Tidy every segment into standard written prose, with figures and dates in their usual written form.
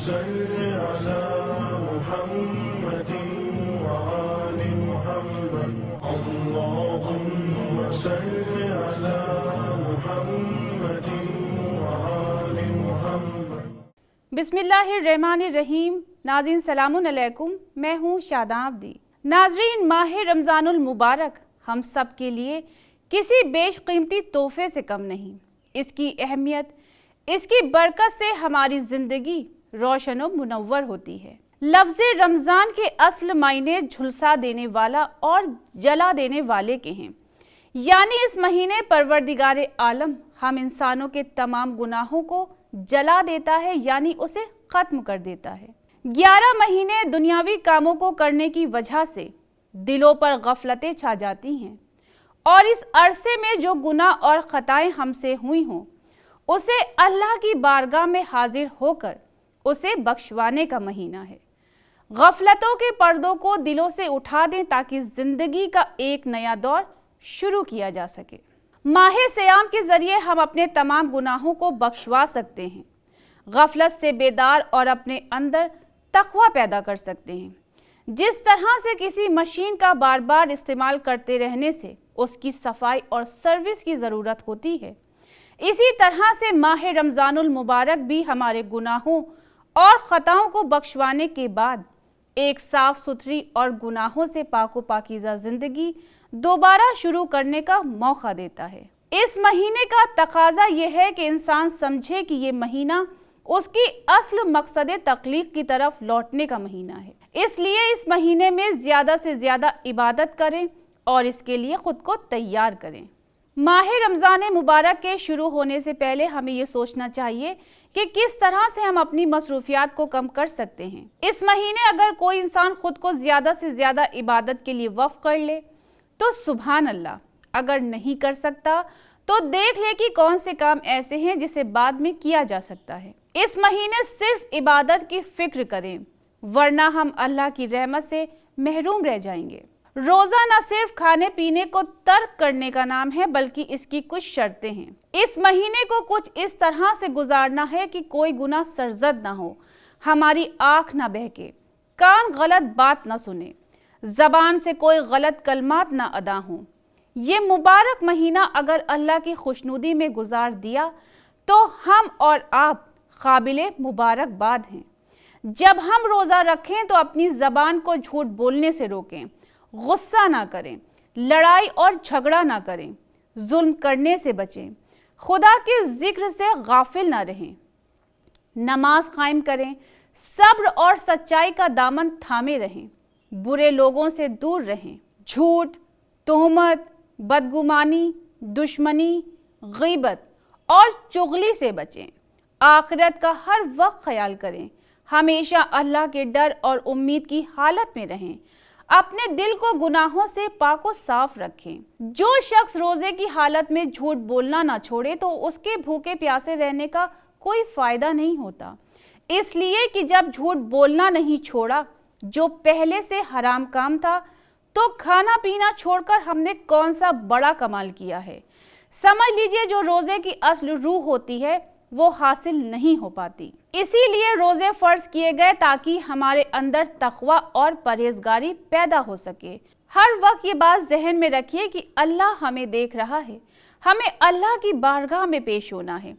صل على محمد وآل محمد اللهم صل على محمد وآل محمد۔ बिस्मिल्लाहिर्रहमानिर्रहीम। नाज़रीन सलामुन अलैकुम, मैं हूँ शादाब दी। नाज़रीन, माह रमज़ानुल मुबारक हम सब के लिए किसी बेशकीमती तोहफे से कम नहीं। इसकी अहमियत, इसकी बरकत से हमारी ज़िंदगी रोशन व मुनव्वर होती है। लफ्ज़ रमज़ान के असल मायने झुलसा देने वाला और जला देने वाले के हैं, यानी इस महीने परवरदिगार आलम हम इंसानों के तमाम गुनाहों को जला देता है, यानी उसे ख़त्म कर देता है। 11 महीने दुनियावी कामों को करने की वजह से दिलों पर गफलतें छा जाती हैं और इस अरसे में जो गुनाह और ख़ताएं हमसे हुई हों उसे अल्लाह की बारगाह में हाजिर होकर उसे बख्शवाने का महीना है। गफलतों के पर्दों को दिलों से उठा दें ताकि ज़िंदगी का एक नया दौर शुरू किया जा सके। माह सियाम के ज़रिए हम अपने तमाम गुनाहों को बख्शवा सकते हैं, गफलत से बेदार और अपने अंदर तक़वा पैदा कर सकते हैं। जिस तरह से किसी मशीन का बार बार इस्तेमाल करते रहने से उसकी सफाई और सर्विस की ज़रूरत होती है, इसी तरह से माह रमज़ानुल मुबारक भी हमारे गुनाहों और ख़ताओं को बख्शवाने के बाद एक साफ़ सुथरी और गुनाहों से पाको पाकीज़ा ज़िंदगी दोबारा शुरू करने का मौका देता है। इस महीने का तकाज़ा यह है कि इंसान समझे कि ये महीना उसकी असल मकसद तख्लीक की तरफ लौटने का महीना है। इसलिए इस महीने में ज़्यादा से ज़्यादा इबादत करें और इसके लिए ख़ुद को तैयार करें। माह रमज़ान मुबारक के शुरू होने से पहले हमें ये सोचना चाहिए कि किस तरह से हम अपनी मसरूफियात को कम कर सकते हैं। इस महीने अगर कोई इंसान खुद को ज़्यादा से ज़्यादा इबादत के लिए वक़्फ़ कर ले तो सुभान अल्लाह, अगर नहीं कर सकता तो देख ले कि कौन से काम ऐसे हैं जिसे बाद में किया जा सकता है। इस महीने सिर्फ इबादत की फ़िक्र करें, वरना हम अल्लाह की रहमत से महरूम रह जाएंगे। रोज़ा न सिर्फ खाने पीने को तर्क करने का नाम है, बल्कि इसकी कुछ शर्तें हैं। इस महीने को कुछ इस तरह से गुजारना है कि कोई गुनाह सरजद ना हो, हमारी आँख ना बहके, कान गलत बात ना सुने, ज़बान से कोई गलत कलमात ना अदा हों। ये मुबारक महीना अगर अल्लाह की खुशनुदी में गुजार दिया तो हम और आप काबिले मुबारकबाद हैं। जब हम रोज़ा रखें तो अपनी ज़बान को झूठ बोलने से रोकें, गुस्सा ना करें, लड़ाई और झगड़ा ना करें, जुल्म करने से बचें, खुदा के जिक्र से गाफिल ना रहें, नमाज कायम करें, सब्र और सच्चाई का दामन थामे रहें, बुरे लोगों से दूर रहें, झूठ, तोहमत, बदगुमानी, दुश्मनी, गीबत और चुगली से बचें। आखिरत का हर वक्त ख्याल करें, हमेशा अल्लाह के डर और उम्मीद की हालत में रहें, अपने दिल को गुनाहों से पाक व साफ रखें। जो शख्स रोजे की हालत में झूठ बोलना ना छोड़े तो उसके भूखे प्यासे रहने का कोई फायदा नहीं होता, इसलिए कि जब झूठ बोलना नहीं छोड़ा जो पहले से हराम काम था, तो खाना पीना छोड़कर हमने कौन सा बड़ा कमाल किया है। समझ लीजिए जो रोजे की असल रूह होती है वो हासिल नहीं हो पाती। इसीलिए रोजे फर्ज किए गए ताकि हमारे अंदर तक़वा और परहेजगारी पैदा हो सके। हर वक्त ये बात जहन में रखिए कि अल्लाह हमें देख रहा है, हमें अल्लाह की बारगाह में पेश होना है।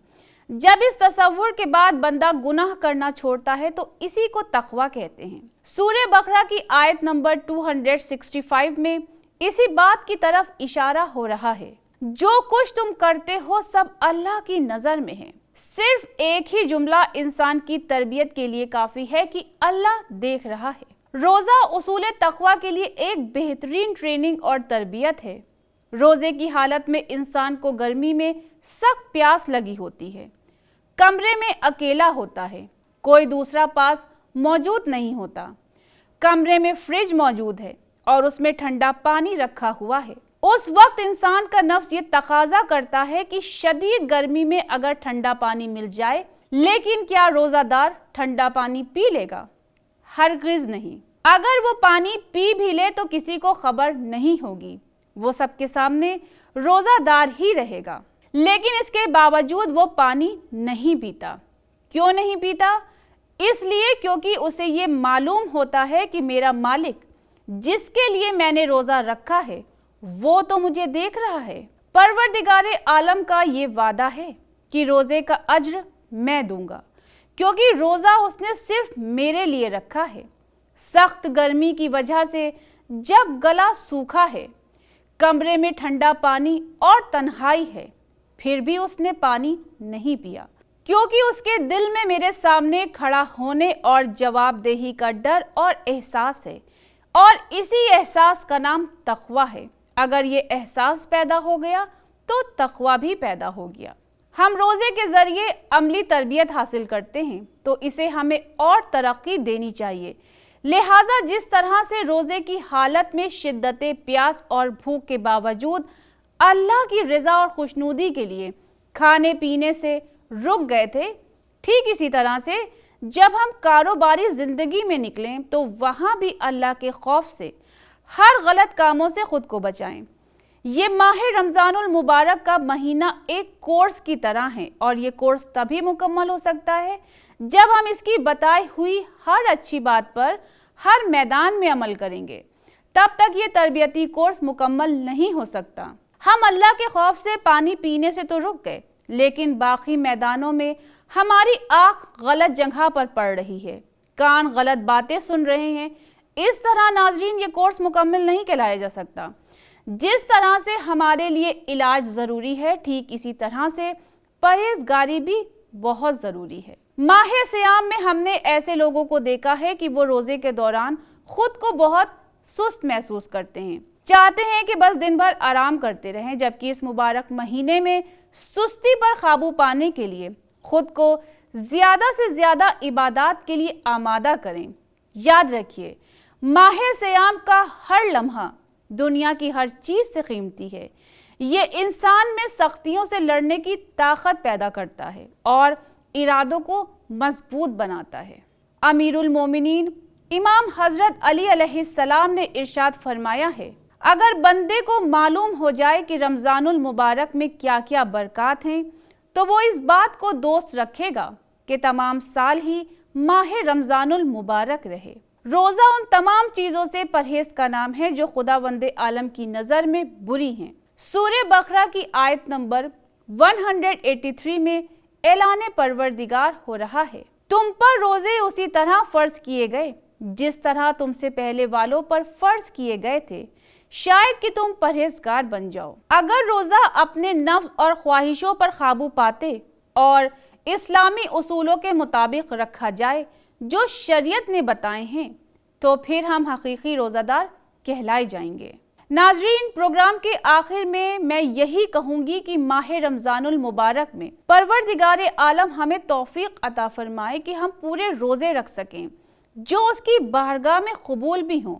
जब इस तसव्वुर के बाद बंदा गुनाह करना छोड़ता है तो इसी को तक़वा कहते हैं। सूरे बकरा की आयत नंबर 265 में इसी बात की तरफ इशारा हो रहा है। जो कुछ तुम करते हो सब अल्लाह की नज़र में है। सिर्फ एक ही जुमला इंसान की तरबियत के लिए काफ़ी है कि अल्लाह देख रहा है। रोज़ा उसूल तक़वा के लिए एक बेहतरीन ट्रेनिंग और तरबियत है। रोज़े की हालत में इंसान को गर्मी में सख्त प्यास लगी होती है, कमरे में अकेला होता है, कोई दूसरा पास मौजूद नहीं होता, कमरे में फ्रिज मौजूद है और उसमें ठंडा पानी रखा हुआ है। उस वक्त इंसान का नफ्स ये तकाजा करता है कि शदीद गर्मी में अगर ठंडा पानी मिल जाए, लेकिन क्या रोज़ादार ठंडा पानी पी लेगा? हरगिज़ नहीं। अगर वो पानी पी भी ले तो किसी को खबर नहीं होगी, वो सबके सामने रोज़ादार ही रहेगा। लेकिन इसके बावजूद वो पानी नहीं पीता। क्यों नहीं पीता? اس لیے کیونکہ اسے یہ معلوم ہوتا ہے کہ میرا مالک جس کے لیے میں نے روزہ رکھا ہے وہ تو مجھے دیکھ رہا ہے۔ پروردگار عالم کا یہ وعدہ ہے کہ روزے کا اجر میں دوں گا، کیونکہ روزہ اس نے صرف میرے لیے رکھا ہے۔ سخت گرمی کی وجہ سے جب گلا سوکھا ہے، کمرے میں ٹھنڈا پانی اور تنہائی ہے، پھر بھی اس نے پانی نہیں پیا، کیونکہ اس کے دل میں میرے سامنے کھڑا ہونے اور جواب دہی کا ڈر اور احساس ہے، اور اسی احساس کا نام تقویٰ ہے۔ اگر یہ احساس پیدا ہو گیا تو تقویٰ بھی پیدا ہو گیا۔ ہم روزے کے ذریعے عملی تربیت حاصل کرتے ہیں تو اسے ہمیں اور ترقی دینی چاہیے، لہٰذا جس طرح سے روزے کی حالت میں شدت پیاس اور بھوک کے باوجود اللہ کی رضا اور خوشنودی کے لیے کھانے پینے سے رک گئے تھے، ٹھیک اسی طرح سے جب ہم کاروباری زندگی میں نکلیں تو وہاں بھی اللہ کے خوف سے ہر غلط کاموں سے خود کو بچائیں۔ یہ ماہ رمضان المبارک کا مہینہ ایک کورس کی طرح ہے، اور یہ کورس تبھی مکمل ہو سکتا ہے جب ہم اس کی بتائی ہوئی ہر اچھی بات پر ہر میدان میں عمل کریں گے، تب تک یہ تربیتی کورس مکمل نہیں ہو سکتا۔ ہم اللہ کے خوف سے پانی پینے سے تو رک گئے، لیکن باقی میدانوں میں ہماری آنکھ غلط جگہ پر پڑ رہی ہے، کان غلط باتیں سن رہے ہیں۔ اس طرح ناظرین یہ کورس مکمل نہیں کہلایا جا سکتا۔ جس طرح سے ہمارے لیے علاج ضروری ہے، ٹھیک اسی طرح سے پرہیزگاری بھی بہت ضروری ہے۔ ماہ صیام میں ہم نے ایسے لوگوں کو دیکھا ہے کہ وہ روزے کے دوران خود کو بہت سست محسوس کرتے ہیں، چاہتے ہیں کہ بس دن بھر آرام کرتے رہیں، جبکہ اس مبارک مہینے میں سستی پر قابو پانے کے لیے خود کو زیادہ سے زیادہ عبادات کے لیے آمادہ کریں۔ یاد رکھیے، ماہ صیام کا ہر لمحہ دنیا کی ہر چیز سے قیمتی ہے۔ یہ انسان میں سختیوں سے لڑنے کی طاقت پیدا کرتا ہے اور ارادوں کو مضبوط بناتا ہے۔ امیر المومنین امام حضرت علی علیہ السلام نے ارشاد فرمایا ہے، اگر بندے کو معلوم ہو جائے کہ رمضان المبارک میں کیا کیا برکات ہیں تو وہ اس بات کو دوست رکھے گا کہ تمام سال ہی ماہ رمضان المبارک رہے۔ روزہ ان تمام چیزوں سے پرہیز کا نام ہے جو خداوند عالم کی نظر میں بری ہیں۔ سورہ بقرہ کی آیت نمبر 183 میں اعلان پروردگار ہو رہا ہے، تم پر روزے اسی طرح فرض کیے گئے جس طرح تم سے پہلے والوں پر فرض کیے گئے تھے، شاید کہ تم پرہیزگار بن جاؤ۔ اگر روزہ اپنے نفس اور خواہشوں پر قابو پاتے اور اسلامی اصولوں کے مطابق رکھا جائے جو شریعت نے بتائے ہیں تو پھر ہم حقیقی روزہ دار کہلائے جائیں گے۔ ناظرین، پروگرام کے آخر میں یہی کہوں گی کہ ماہ رمضان المبارک میں پروردگار عالم ہمیں توفیق عطا فرمائے کہ ہم پورے روزے رکھ سکیں جو اس کی بارگاہ میں قبول بھی ہوں،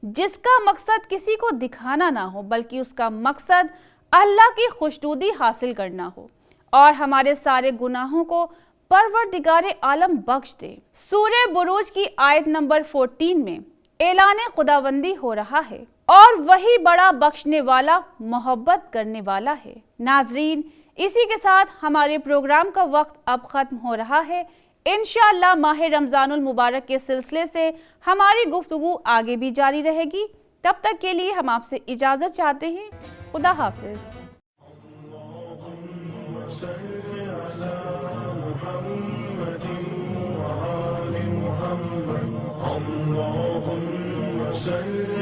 جس کا مقصد کسی کو دکھانا نہ ہو بلکہ اس کا مقصد اللہ کی خوشنودی حاصل کرنا ہو، اور ہمارے سارے گناہوں کو پروردگار عالم بخش دے۔ سورہ بروج کی آیت نمبر 14 میں اعلان خداوندی ہو رہا ہے، اور وہی بڑا بخشنے والا محبت کرنے والا ہے۔ ناظرین، اسی کے ساتھ ہمارے پروگرام کا وقت اب ختم ہو رہا ہے۔ انشاءاللہ ماہ رمضان المبارک کے سلسلے سے ہماری گفتگو آگے بھی جاری رہے گی۔ تب تک کے لیے ہم آپ سے اجازت چاہتے ہیں۔ خدا حافظ۔ اللهم صل